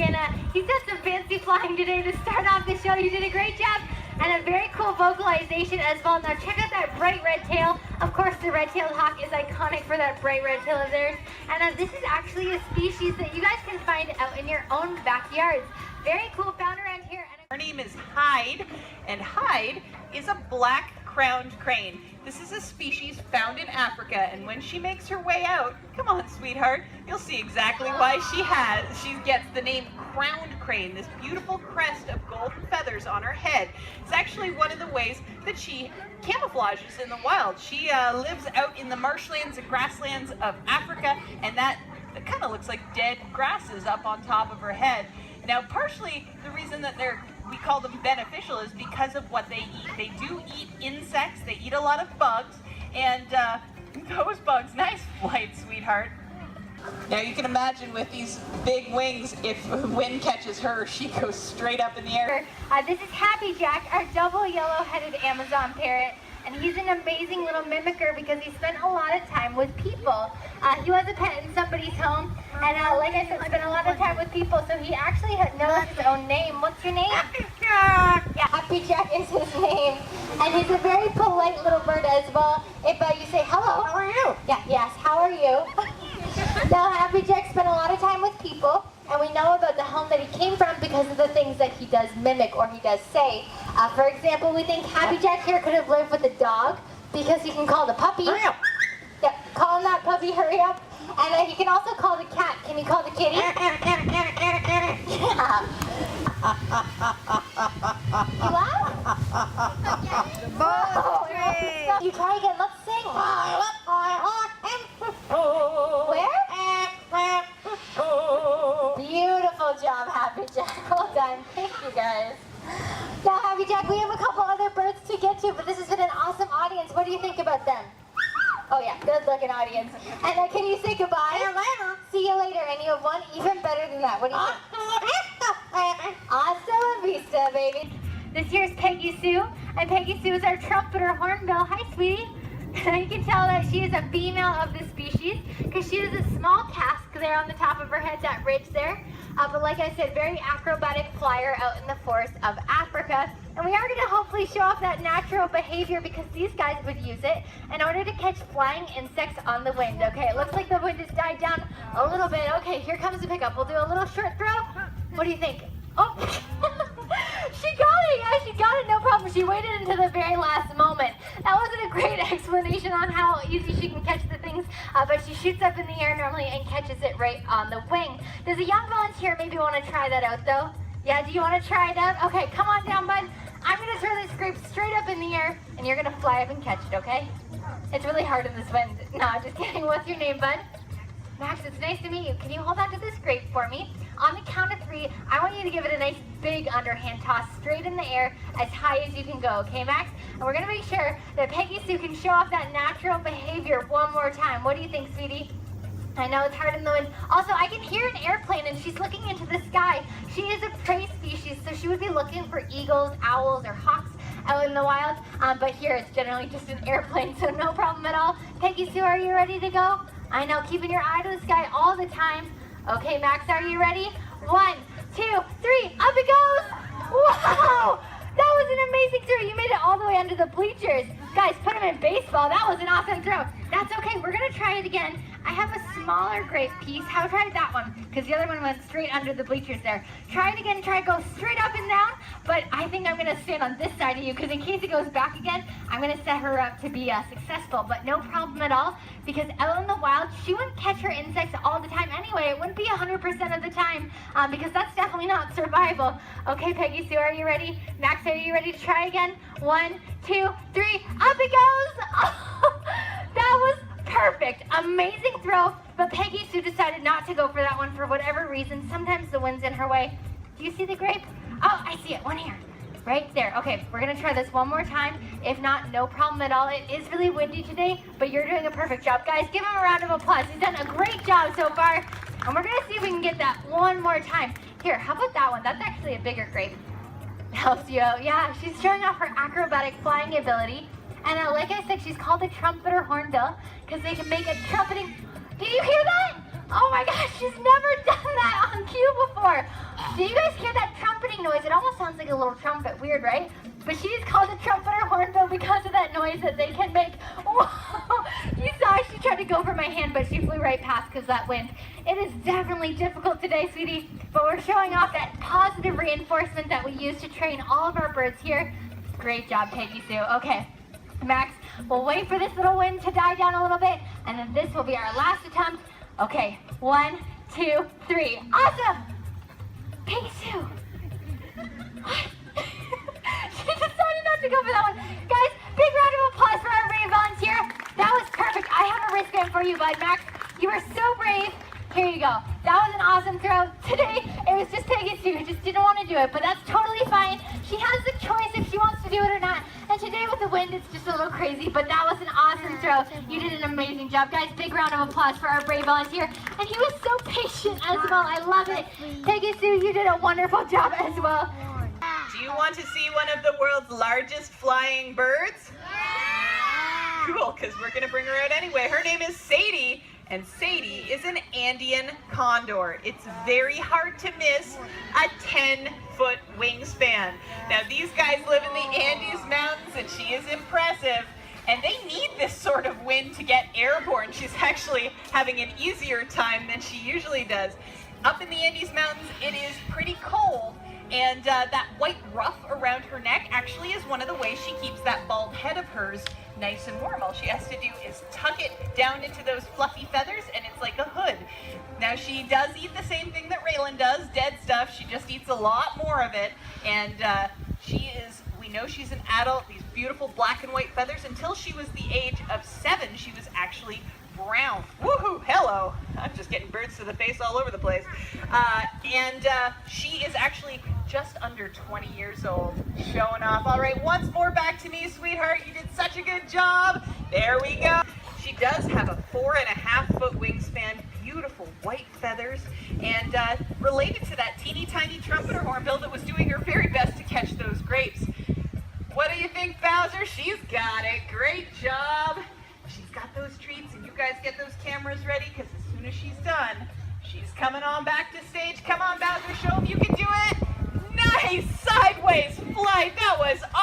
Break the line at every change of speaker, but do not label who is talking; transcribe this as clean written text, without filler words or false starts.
and he's done some fancy flying today to start off the show. You did a great job, and a very cool vocalization as well. Now check out that bright red tail. Of course, the red-tailed hawk is iconic for that bright red tail of theirs, and this is actually a species that you guys can find out in your own backyards. Very cool, found around here.
Her name is Hyde, and Hyde is a black-crowned crane. This is a species found in Africa, and when she makes her way out, come on, sweetheart, you'll see exactly why she gets the name crowned crane, this beautiful crest of golden feathers on her head. It's actually one of the ways that she camouflages in the wild. She lives out in the marshlands and grasslands of Africa, and that kind of looks like dead grasses up on top of her head. Now, partially the reason that we call them beneficial is because of what they eat. They do eat insects, they eat a lot of bugs, and those bugs, nice flight, sweetheart. Now you can imagine with these big wings, if wind catches her, she goes straight up in the air.
This is Happy Jack, our double yellow-headed Amazon parrot, and he's an amazing little mimicker because he spent a lot of time with people. He was a pet in somebody's home, and like I said, spent a lot of time with people, so he actually knows his own name. What's your name? Happy Jack! Yeah, Happy Jack is his name, and he's a very polite little bird as well. If you say, hello, how are you? Yeah, yes, how are you? Now, Happy Jack spent a lot of time with people, and we know about the home that he came from because of the things that he does mimic or he does say. For example, we think Happy Jack here could have lived with a dog because he can call the puppy. Hurry up! Yep, call him that puppy, hurry up. And he can also call the cat. Can you call the kitty? Yeah. You laugh? Oh, you try again, let's sing. Where? Beautiful job, Happy Jack. Well done. Thank you, guys. Now, Happy Jack, we have a couple other birds to get to, but this has been an awesome audience. What do you think about them? Oh yeah, good looking audience. And can you say goodbye? See you later. See you later. And you have one even better than that. What do you think? Hasta la vista, baby. This here's Peggy Sue, and Peggy Sue is our trumpeter hornbill. Hi, sweetie. And you can tell that she is a female of the species because she has a small casque there on the top of her head, that ridge there. But like I said, very acrobatic flyer out in the forest of Africa. And we are going to hopefully show off that natural behavior because these guys would use it in order to catch flying insects on the wind. Okay, it looks like the wind has died down a little bit. Okay, here comes the pickup. We'll do a little short throw. What do you think? Oh, she got it. Yeah, she got it. No problem. She waited until the very last moment. That wasn't a great explanation on how easy she can catch the things, but she shoots up in the air normally and catches it right on the wing. Does a young volunteer maybe want to try that out, though? Yeah, do you want to try it out? Okay, come on down, bud. I'm going to throw this grape straight up in the air, and you're going to fly up and catch it, okay? It's really hard in this wind. No, just kidding. What's your name, bud? Max, it's nice to meet you. Can you hold on to this grape for me? On the count of 3, I want you to give it a nice big underhand toss straight in the air as high as you can go, okay, Max? And we're going to make sure that Peggy Sue can show off that natural behavior one more time. What do you think, sweetie? I know it's hard in the wind. Also, I can hear an airplane and she's looking into the sky. She is a prey species, so she would be looking for eagles, owls, or hawks out in the wild. But here it's generally just an airplane, so no problem at all. Peggy Sue, are you ready to go? I know, keeping your eye to the sky all the time. Okay, Max, are you ready? 1, 2, 3, up it goes! Wow! That was an amazing throw. You made it all the way under the bleachers. Guys, put him in baseball. That was an awesome throw. That's okay. We're going to try it again. I have a smaller grape piece. How try that one? Because the other one went straight under the bleachers there. Try it again. Try to go straight up and down. But I think I'm going to stand on this side of you because in case it goes back again, I'm going to set her up to be successful. But no problem at all because out in the wild, she wouldn't catch her insects all the time anyway. It wouldn't be 100% of the time because that's definitely not survival. Okay, Peggy Sue, are you ready? Max, are you ready to try again? 1, 2, 3, up it goes! Oh, that was perfect. Amazing throw, but Peggy Sue decided not to go for that one for whatever reason. Sometimes the wind's in her way. Do you see the grape? Oh, I see it. One here. Right there. Okay, we're going to try this one more time. If not, no problem at all. It is really windy today, but you're doing a perfect job. Guys, give him a round of applause. He's done a great job so far. And we're going to see if we can get that one more time. Here, how about that one? That's actually a bigger grape. Helps you out. Yeah, she's showing off her acrobatic flying ability. And like I said, she's called a trumpeter hornbill because they can make a trumpeting. Did you hear that? Oh my gosh, she's never done that on cue before. Do you guys hear that trumpeting noise? It almost sounds like a little trumpet. Weird, right? But she is called a trumpeter hornbill because of that noise that they can make. Whoa. You saw she tried to go for my hand, but she flew right past because that wind. It is definitely difficult today, sweetie, but we're showing off that positive reinforcement that we use to train all of our birds here. Great job, Peggy Sue. Okay, Max, we'll wait for this little wind to die down a little bit, and then this will be our last attempt. Okay, 1, 2, 3. Awesome! Peggy Sue. What? She decided not to go for that one. Guys, big round of applause for our brave volunteer. That was perfect. I have a wristband for you, bud. Max, you were so brave. Here you go. That was an awesome throw. Today, it was just Peggy Sue who just didn't want to do it, but that's totally fine. She has the choice if she wants to do it or not. And today with the wind, it's just a little crazy, but that was an awesome throw. You did an amazing job. Guys, big round of applause for our brave volunteer. And he was so patient as well. I love it. Peggy Sue, you did a wonderful job as well.
Do you want to see one of the world's largest flying birds?
Yeah!
Cool, because we're going to bring her out anyway. Her name is Sadie, and Sadie is an Andean condor. It's very hard to miss a 10-foot wingspan. Now, these guys live in the Andes Mountains, and she is impressive. And they need this sort of wind to get airborne. She's actually having an easier time than she usually does. Up in the Andes Mountains, it is pretty cold. And that white ruff around her neck actually is one of the ways she keeps that bald head of hers nice and warm. All she has to do is tuck it down into those fluffy feathers, and it's like a hood. Now, she does eat the same thing that Raylan does, dead stuff. She just eats a lot more of it. And we know she's an adult, these beautiful black and white feathers. Until she was the age of 7, she was actually brown. Woohoo, hello. I'm just getting birds to the face all over the place. She is actually just under 20 years old, showing off. All right, once more back to me, sweetheart. You did such a good job. There we go. She does have a 4.5-foot wingspan, beautiful white feathers, and related to that teeny tiny trumpeter hornbill that was doing her very best to catch those grapes. What do you think, Bowser? She's got it. Great job. She's got those treats, and you guys get those cameras ready, because as soon as she's done, she's coming on back to stage. Come on, Bowser, show them you can do it. Nice sideways flight. That was awesome.